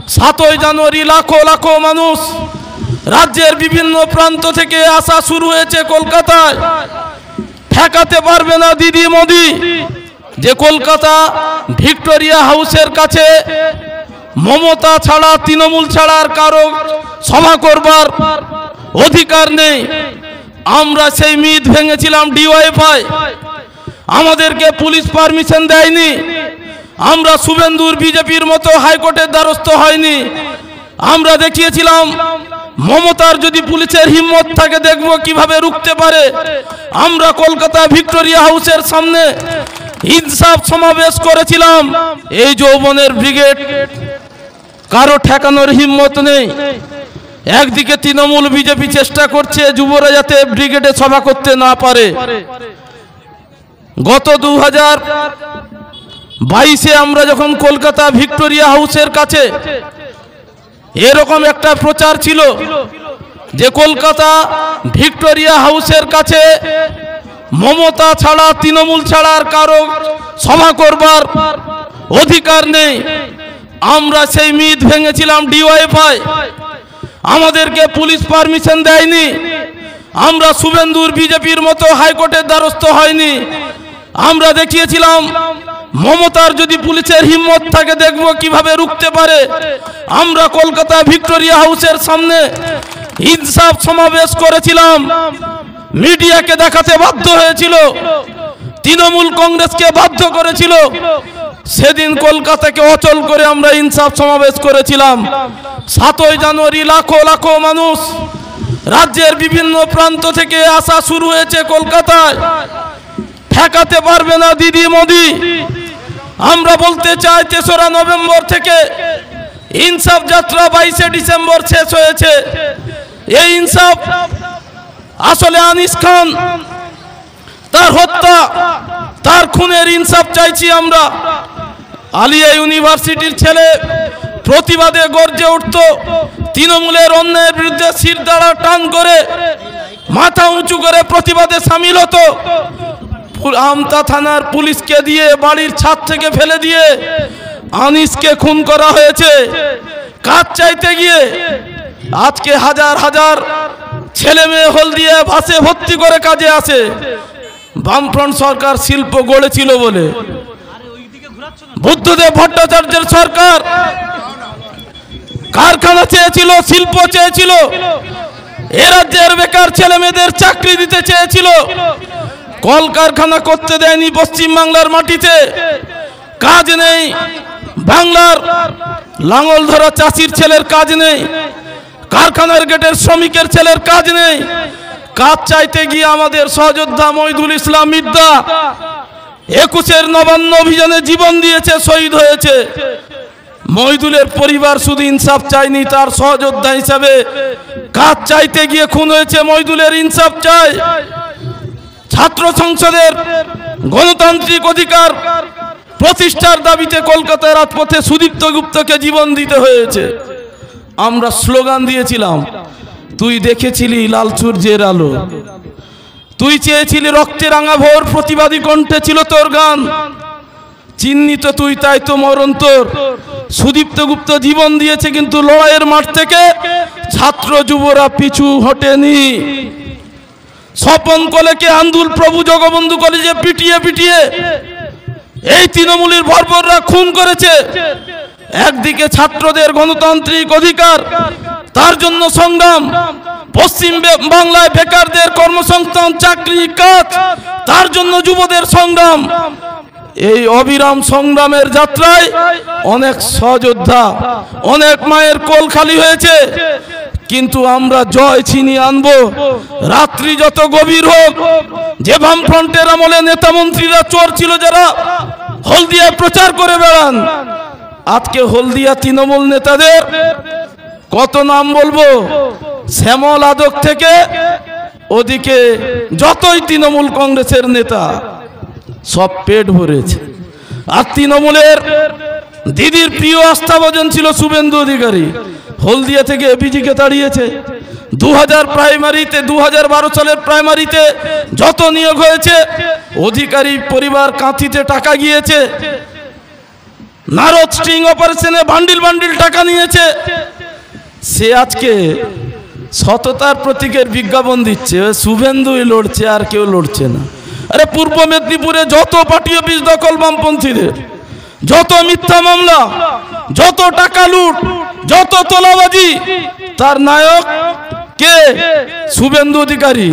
7ই জানুয়ারি লাখো লাখো মানুষ রাজ্যের বিভিন্ন প্রান্ত থেকে আসা শুরু হয়েছে কলকাতায়। ঠেকাতে পারবে না দিদি মোদি যে কলকাতা ভিক্টোরিয়া হাউসের কাছে মমতা ছাড়া, তৃণমূল ছাড়া আর কারো সভা করবার অধিকার নেই। আমরা সেই মিথ ভেঙেছিলাম ডিওয়াইফাই, আমাদেরকে পুলিশ পারমিশন দেয়নি। আমরা শুভেন্দুর বিজেপির মতো হাইকোর্টের দ্বারস্থ হয়নি। আমরা দেখিয়েছিলাম মমতার যদি পুলিশের হিম্মত থাকে দেখব কিভাবে রুখতে পারে। আমরা কলকাতা ভিক্টোরিয়া হাউসের সামনে ইনসাফ সমাবেশ করেছিলাম। এই যৌবনের ব্রিগেড কারো ঠেকানোর হিম্মত নেই। একদিকে তৃণমূল বিজেপি চেষ্টা করছে যুবরা যাতে ব্রিগেডে সভা করতে না পারে। গত 2022-এ আমরা যখন কলকাতা ভিক্টোরিয়া হাউসের কাছে এরকম একটা প্রচার ছিল যে কলকাতা ভিক্টোরিয়া হাউসের কাছে মমতা ছাড়া, তৃণমূল ছাড়া আর কারো সভা করবার অধিকার নেই। আমরা সেই মিথ ভেঙেছিলাম ডিওয়াইফাই, আমাদেরকে পুলিশ পারমিশন দেয়নি। আমরা শুভেন্দুর বিজেপির মতো হাইকোর্টের দ্বারস্থ হয়নি। আমরা দেখিয়েছিলাম মমতার যদি পুলিশের হিম্মত থাকে দেখব কিভাবে রুখতে পারে। আমরা কলকাতা ভিক্টোরিয়া হাউসের সামনে ইনসাফ সমাবেশ করেছিলাম। মিডিয়াকে দেখাতে বাধ্য হয়েছিল, তৃণমূল কংগ্রেসকে বাধ্য করেছিল। সেদিন কলকাতাকে অচল করে আমরা ইনসাফ সমাবেশ করেছিলাম। 7ই জানুয়ারি লাখো লাখো মানুষ রাজ্যের বিভিন্ন প্রান্ত থেকে আসা শুরু হয়েছে কলকাতায়। ঠেকাতে পারবে না দিদি মোদি। আমরা বলতে চাই 3রা নভেম্বর থেকে ইনসাফ যাত্রা 22শে ডিসেম্বর শেষ হয়েছে। এই ইনসাফ আসলে আনিস খান তার হত্যা, তার খুনের ইনসাফ চাইছি আমরা। আলিয়া ইউনিভার্সিটির ছেলে প্রতিবাদে গর্জে উঠত, তৃণমূলের অন্যায়ের বিরুদ্ধে শিরদাঁড়া টান করে মাথা উঁচু করে প্রতিবাদে সামিল হতো। আমতা থানার পুলিশকে দিয়ে বাড়ির ছাদ থেকে ফেলে দিয়ে আনিসকে খুন করা হয়েছে কাজ চাইতে গিয়ে। আজকে হাজার হাজার ছেলে মেয়ে হলদিয়া বাসে ভর্তি করে কাজে আসে। বামফ্রন্ট সরকার শিল্প গড়েছিল বলে, বুদ্ধদেব ভট্টাচার্যের সরকার কারখানা চেয়েছিল, শিল্প চেয়েছিল, এ রাজ্যের বেকার ছেলে মেয়েদের চাকরি দিতে চেয়েছিল। কলকারখানা করতে দেয়নি পশ্চিম বাংলার মাটিতে। কাজ নেই, বাংলার লাঙল ধরা চাষির ছেলের কাজ নেই, কারখানার গেটের শ্রমিকের ছেলের কাজ নেই। কাজ চাইতে গিয়ে আমাদের সহযোদ্ধা মহিদুল ইসলাম মির্জা 21-এর নবান্ন অভিযানে জীবন দিয়েছে, শহীদ হয়েছে। মহিদুলের পরিবার শুধু ইনসাফ চায়নি, তার সহযোদ্ধা হিসাবে কাজ চাইতে গিয়ে খুন হয়েছে। মহিদুলের ইনসাফ চাই। ছাত্র সংসদের গণতান্ত্রিক অধিকার প্রতিষ্ঠার দাবিতে কলকাতার রাজপথে সুদীপ্ত গুপ্তকে জীবন দিতে হয়েছে। আমরা স্লোগান দিয়েছিলাম, তুই দেখেছিলি লাল সূর্যের আলো, তুই চেয়েছিলি রক্তে রাঙা ভোর, প্রতিবাদী কণ্ঠে ছিল তোর গান। চিহ্নিত তুই, তাই তো মরণ তোর। সুদীপ্ত গুপ্ত জীবন দিয়েছে, কিন্তু লড়াইয়ের মাঠ থেকে ছাত্র যুবরা পিছু হটেনি। স্বপন কলেকে আন্দুল প্রভু জগবন্ধু কলেজে পিটিয়ে পিটিয়ে এই তৃণমূলের বর্বররা খুন করেছে। একদিকে ছাত্রদের গণতান্ত্রিক অধিকার, তার জন্য সংগ্রাম, পশ্চিম বাংলায় বেকারদের কর্মসংস্থান, চাকরি, কাজ, তার জন্য যুবদের সংগ্রাম। এই অবিরাম সংগ্রামের যাত্রায় অনেক সহযোদ্ধা, অনেক মায়ের কোল খালি হয়েছে, কিন্তু আমরা জয় ছিনিয়ে আনবো। রাত্রি যত গভীর হোক, যে বামফ্রন্টের আমলে নেতা মন্ত্রীরা চোর ছিল, যারা হলদিয়ায় প্রচার করে বেড়ান, আজকে হলদিয়া তৃণমূল নেতাদের কত নাম বলবো, শ্যামল আদক থেকে ওদিকে যতই তৃণমূল কংগ্রেসের নেতা সব পেট ভরেছে। আর তৃণমূলের দিদির প্রিয় আস্থাভাজন ছিল শুভেন্দু অধিকারী, হলদিয়া থেকে এপিজিকে তাড়িয়েছে। 2012 সালের প্রাইমারিতে যত নিয়োগ হয়েছে, অধিকারী পরিবার কাঁথিতে টাকা গিয়েছে। নারদ স্ট্রিং অপারেশনে বান্ডিল বান্ডিল টাকা নিয়েছে, সে আজকে সততার প্রতীকের বিজ্ঞাপন দিচ্ছে। শুভেন্দুই লড়ছে, আর কেউ লড়ছে না। আরে পূর্ব মেদিনীপুরে যত পার্টি অফিস দখল বামপন্থীদের, যত মিথ্যা মামলা, যত টাকা লুট, যত তোলাবাজি, তার নায়ক কে? শুভেন্দু অধিকারী।